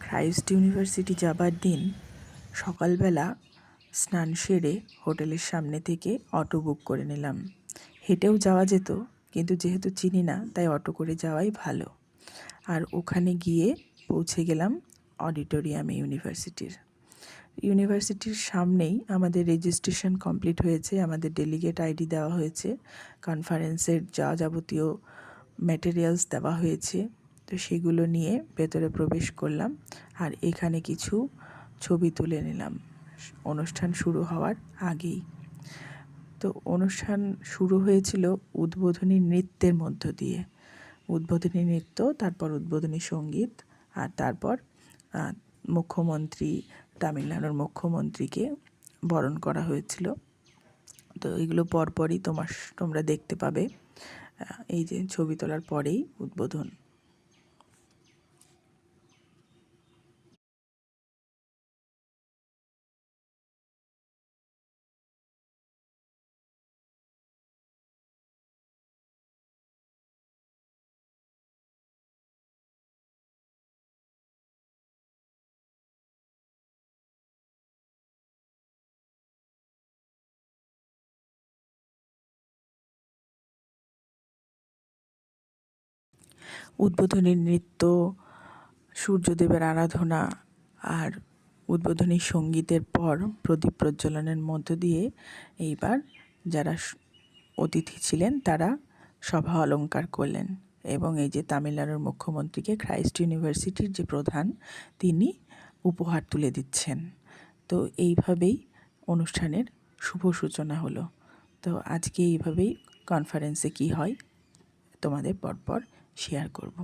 Christ university যাবার দিন সকালবেলা স্নান সেরে হোটেলের সামনে থেকে অটো বুক করে নিলাম। হেঁটেও যাওয়া যেত, কিন্তু যেহেতু চিনি না তাই অটো করে যাওয়াই ভালো। আর ওখানে গিয়ে পৌঁছে গেলাম অডিটোরিয়ামে ইউনিভার্সিটির সামনেই আমাদের রেজিস্ট্রেশন কমপ্লিট হয়েছে, আমাদের ডেলিগেট আইডি দেওয়া হয়েছে, কনফারেন্সের যা যাবতীয় ম্যাটেরিয়ালস দেওয়া হয়েছে। তো সেগুলো নিয়ে ভেতরে প্রবেশ করলাম আর এখানে কিছু ছবি তুলে নিলাম অনুষ্ঠান শুরু হওয়ার আগেই। তো অনুষ্ঠান শুরু হয়েছিল উদ্বোধনী নৃত্যের মধ্য দিয়ে। উদ্বোধনী নৃত্য, তারপর উদ্বোধনী সঙ্গীত, আর তারপর মুখ্যমন্ত্রী, তামিলনাড়ুর মুখ্যমন্ত্রীকে বরণ করা হয়েছিল। তো এগুলো পরপরই তোমরা দেখতে পাবে। এই যে ছবি তোলার পরেই উদ্বোধন। উদ্বোধনী নৃত্য, সূর্যদেবের আরাধনা আর উদ্বোধনী সঙ্গীতের পর প্রদীপ প্রজ্বলনের মধ্য দিয়ে এইবার যারা অতিথি ছিলেন তারা সভা অলঙ্কার করলেন। এবং এই যে তামিলনাড়ুর মুখ্যমন্ত্রীকে ক্রাইস্ট ইউনিভার্সিটির যে প্রধান, তিনি উপহার তুলে দিচ্ছেন। তো এইভাবেই অনুষ্ঠানের শুভ সূচনা হলো। তো আজকে এইভাবেই কনফারেন্সে কি হয় তোমাদের পরপর শেয়ার করব।